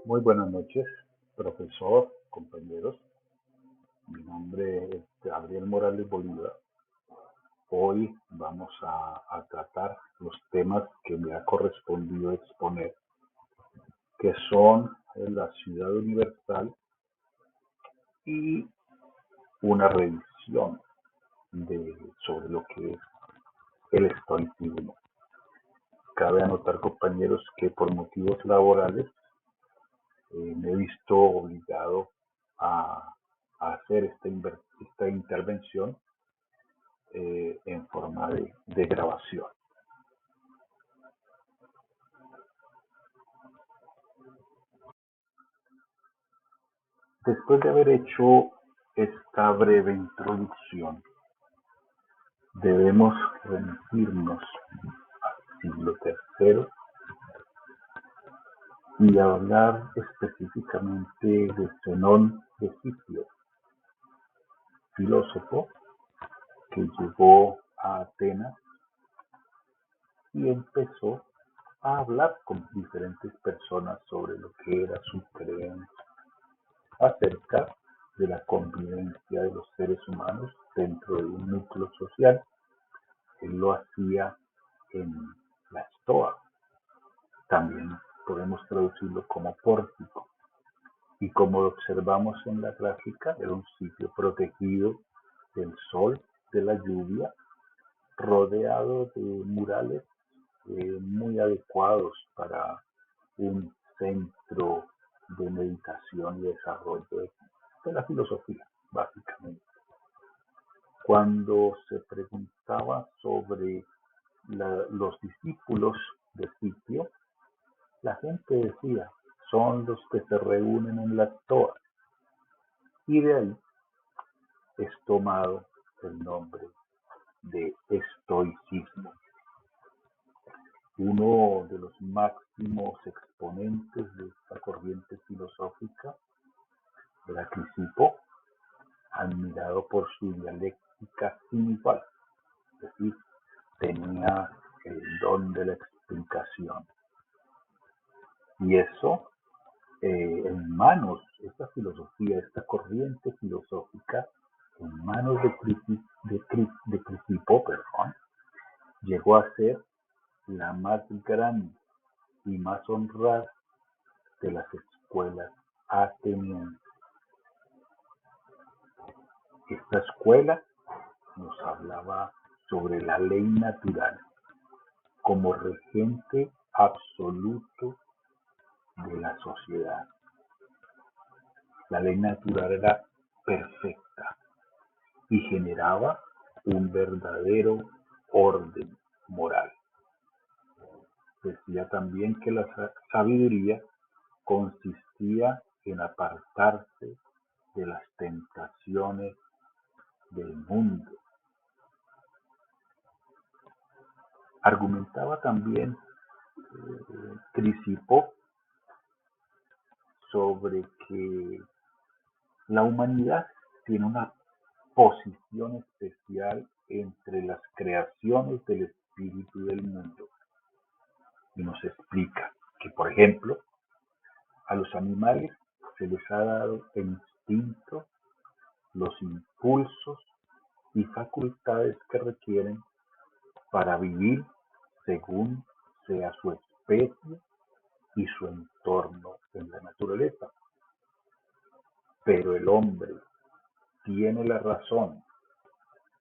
Muy buenas noches, profesor, compañeros. Mi nombre es Gabriel Morales Bolívar. Hoy vamos a tratar los temas que me ha correspondido exponer, que son la ciudad universal y una revisión sobre lo que es el estoicismo. Cabe anotar, compañeros, que por motivos laborales me he visto obligado a, a hacer esta intervención en forma de grabación. Después de haber hecho esta breve introducción, debemos remitirnos al siglo III y hablar específicamente de Zenón de Cipio, filósofo que llegó a Atenas y empezó a hablar con diferentes personas sobre lo que era su creencia acerca de la convivencia de los seres humanos dentro de un núcleo social. Él lo hacía en la estoa, también podemos traducirlo como pórtico, y como lo observamos en la gráfica, era un sitio protegido del sol, de la lluvia, rodeado de murales muy adecuados para un centro de meditación y desarrollo de la filosofía, básicamente. Cuando se preguntaba sobre los discípulos de Cipio, la gente decía, son los que se reúnen en la estoa, y de ahí es tomado el nombre de estoicismo. Uno de los máximos exponentes de esta corriente filosófica era Crisipo, admirado por su dialéctica sin igual, es decir, tenía el don de la explicación. Y eso, en manos, esta filosofía, esta corriente filosófica, en manos de Crisipo, llegó a ser la más grande y más honrada de las escuelas atenienses. Esta escuela nos hablaba sobre la ley natural como regente absoluto de la sociedad. La ley natural era perfecta y generaba un verdadero orden moral. Decía también que la sabiduría consistía en apartarse de las tentaciones del mundo. Argumentaba también Crisipo sobre que la humanidad tiene una posición especial entre las creaciones del espíritu del mundo. Y nos explica que, por ejemplo, a los animales se les ha dado el instinto, los impulsos y facultades que requieren para vivir según sea su especie y su entorno en la naturaleza. Pero el hombre tiene la razón,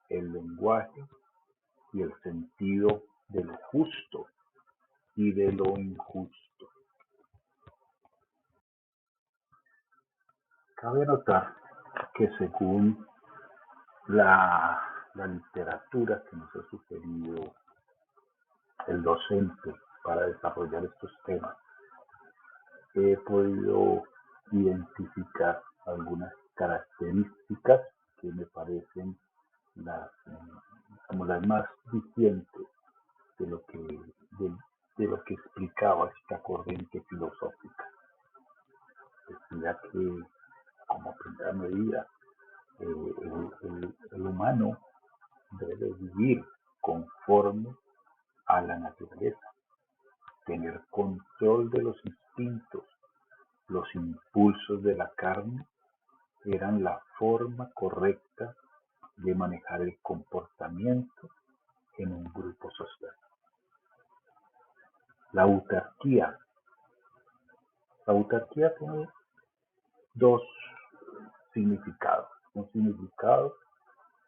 el lenguaje y el sentido de lo justo y de lo injusto. Cabe notar que según la literatura que nos ha sugerido el docente para desarrollar estos temas, he podido identificar algunas características que me parecen las, como las más dicientes de lo que, de, de lo que explicaba esta corriente filosófica. Decía que, como primera medida, el humano debe vivir conforme a la naturaleza, tener control de los instintos, los impulsos de la carne eran la forma correcta de manejar el comportamiento en un grupo social. La autarquía. La autarquía tiene dos significados. Un significado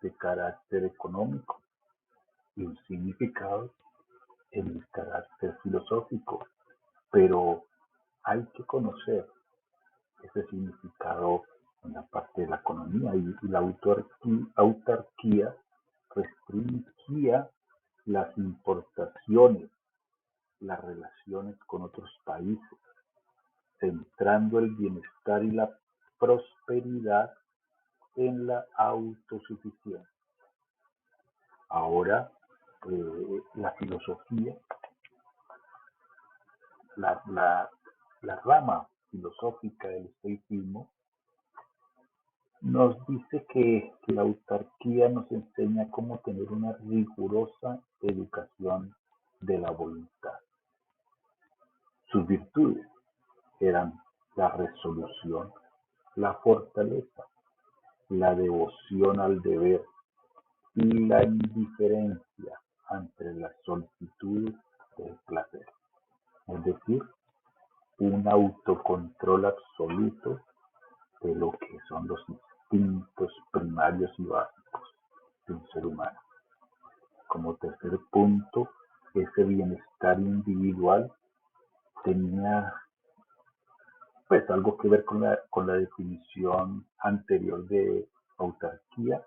de carácter económico y un significado en el carácter filosófico. Pero hay que conocer ese significado en la parte de la economía y la autarquía restringía las importaciones, las relaciones con otros países, centrando el bienestar y la prosperidad en la autosuficiencia. Ahora, la filosofía, la, la, la rama filosófica del estoicismo nos dice que la autarquía nos enseña cómo tener una rigurosa educación de la voluntad. Sus virtudes eran la resolución, la fortaleza, la devoción al deber y la indiferencia ante las solicitudes del placer. Es decir, un autocontrol absoluto de lo que son los instintos primarios y básicos de un ser humano. Como tercer punto, ese bienestar individual tenía pues algo que ver con la definición anterior de autarquía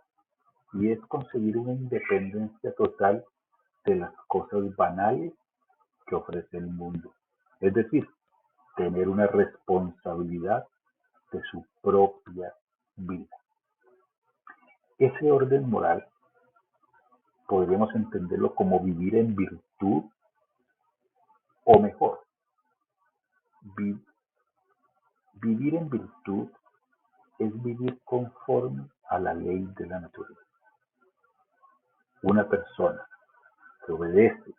y es conseguir una independencia total de las cosas banales que ofrece el mundo. Es decir, tener una responsabilidad de su propia vida. Ese orden moral podríamos entenderlo como vivir en virtud o mejor, vi- vivir en virtud es vivir conforme a la ley de la naturaleza. Una persona que obedece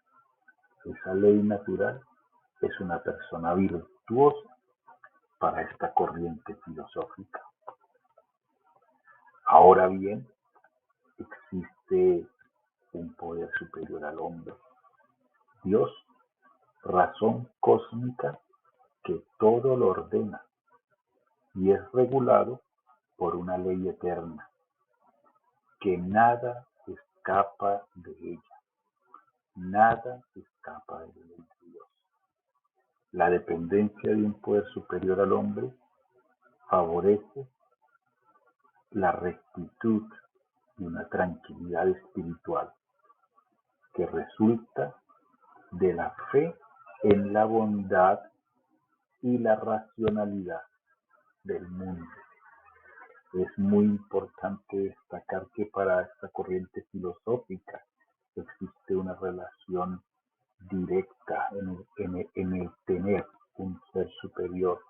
esa ley natural es una persona virtuosa para esta corriente filosófica. Ahora bien, existe un poder superior al hombre, Dios, razón cósmica que todo lo ordena y es regulado por una ley eterna, que nada escapa de ella, nada escapa de la ley de Dios. La dependencia de un poder superior al hombre favorece la rectitud y una tranquilidad espiritual que resulta de la fe en la bondad y la racionalidad del mundo. Es muy importante destacar que para esta corriente filosófica existe una relación directa en el tener un ser superior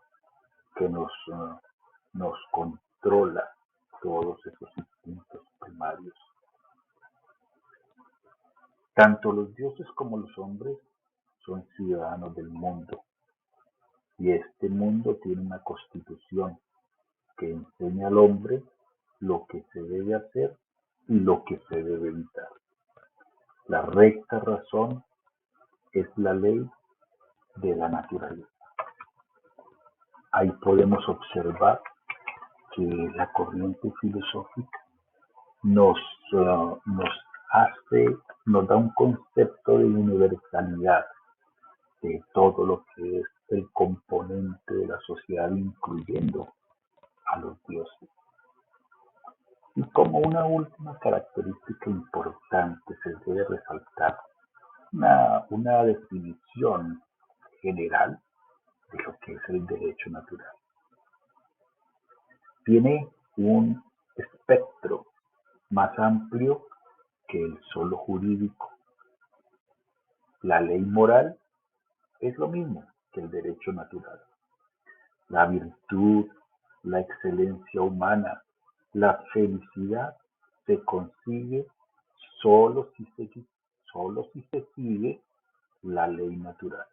que nos controla todos esos instintos primarios. Tanto los dioses como los hombres son ciudadanos del mundo y este mundo tiene una constitución que enseña al hombre lo que se debe hacer y lo que se debe evitar. La recta razón es la ley de la naturaleza. Ahí podemos observar que la corriente filosófica nos, nos nos da un concepto de universalidad de todo lo que es el componente de la sociedad, incluyendo a los dioses. Y como una última característica importante se debe resaltar una definición general de lo que es el derecho natural. Tiene un espectro más amplio que el solo jurídico. La ley moral es lo mismo que el derecho natural. La virtud, la excelencia humana, la felicidad se consigue solo si se, solo si se sigue la ley natural.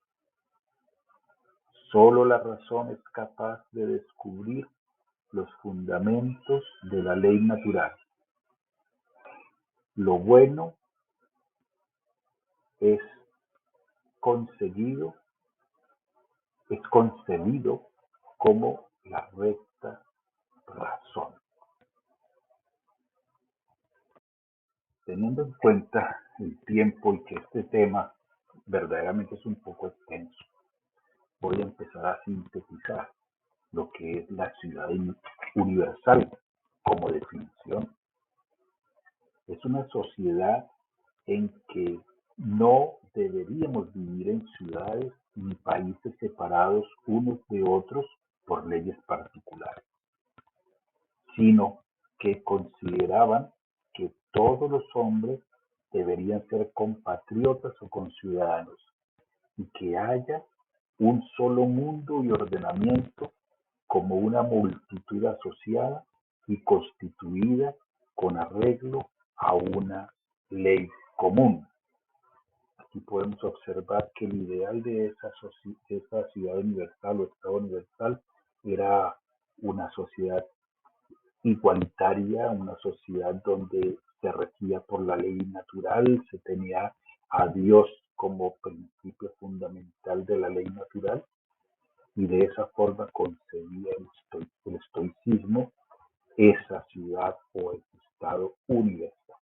Solo la razón es capaz de descubrir los fundamentos de la ley natural. Lo bueno es conseguido, es concebido como la recta razón. Teniendo en cuenta el tiempo y que este tema verdaderamente es un poco extenso, voy a empezar a sintetizar lo que es la ciudad universal como definición. Es una sociedad en que no deberíamos vivir en ciudades ni países separados unos de otros por leyes particulares, sino que consideraban que todos los hombres deberían ser compatriotas o conciudadanos y que haya un solo mundo y ordenamiento como una multitud asociada y constituida con arreglo a una ley común. Aquí podemos observar que el ideal de esa ciudad universal o Estado universal era una sociedad igualitaria, una sociedad donde se regía por la ley natural, se tenía a Dios como principio fundamental de la ley natural y de esa forma concebía el estoicismo esa ciudad o ese estado universal.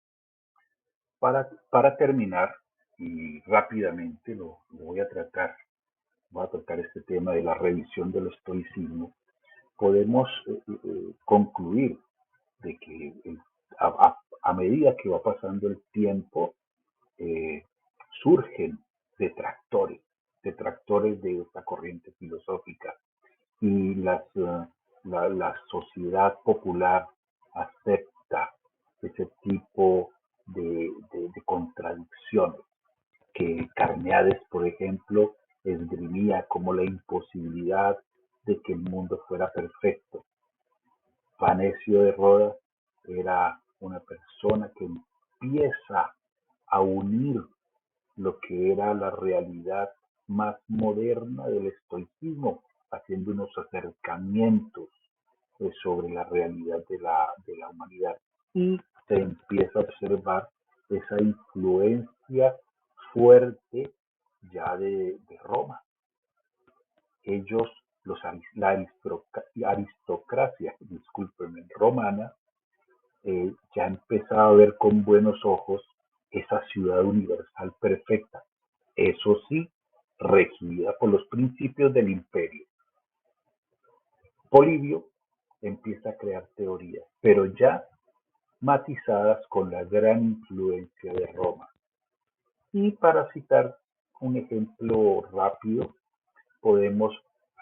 Para terminar, y rápidamente lo voy a tratar este tema de la revisión del estoicismo, podemos concluir de que a medida que va pasando el tiempo, eh, surgen detractores de esta corriente filosófica y la sociedad popular acepta ese tipo de contradicciones que Carneades, por ejemplo, esgrimía como la imposibilidad de que el mundo fuera perfecto. Fanecio de Rodas era una persona que empieza a unir lo que era la realidad más moderna del estoicismo, haciendo unos acercamientos sobre la realidad de la humanidad. Y se empieza a observar esa influencia fuerte ya de Roma. Ellos, la aristocracia, discúlpenme, romana, ya empezaba a ver con buenos ojos esa ciudad universal perfecta, eso sí, regida por los principios del imperio. Polibio empieza a crear teorías, pero ya matizadas con la gran influencia de Roma. Y para citar un ejemplo rápido, podemos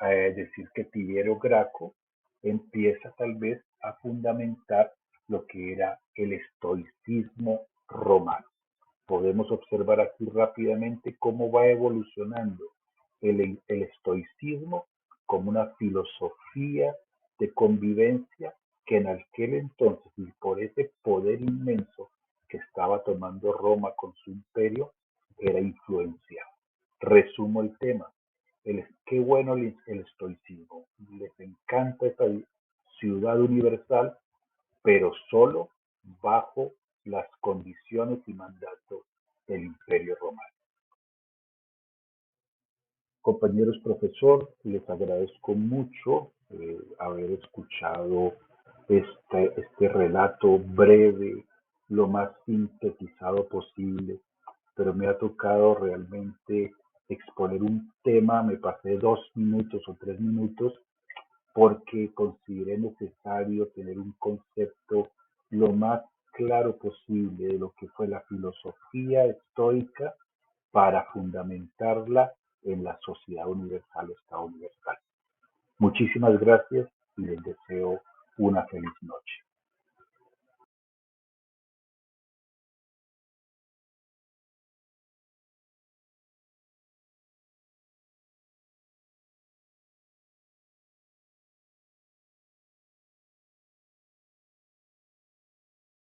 decir que Tiberio Graco empieza tal vez a fundamentar lo que era el estoicismo romano. Podemos observar aquí rápidamente cómo va evolucionando el estoicismo como una filosofía de convivencia que en aquel entonces, y por ese poder inmenso que estaba tomando Roma con su imperio, era influenciado. Resumo el tema. Qué bueno el estoicismo. Les encanta esta ciudad universal, pero solo bajo las condiciones y mandatos del Imperio Romano. Compañeros profesor, les agradezco mucho haber escuchado este relato breve, lo más sintetizado posible, pero me ha tocado realmente exponer un tema, me pasé 2 minutos o 3 minutos porque consideré necesario tener un concepto lo más claro posible de lo que fue la filosofía estoica para fundamentarla en la sociedad universal o Estado universal. Muchísimas gracias y les deseo una feliz noche.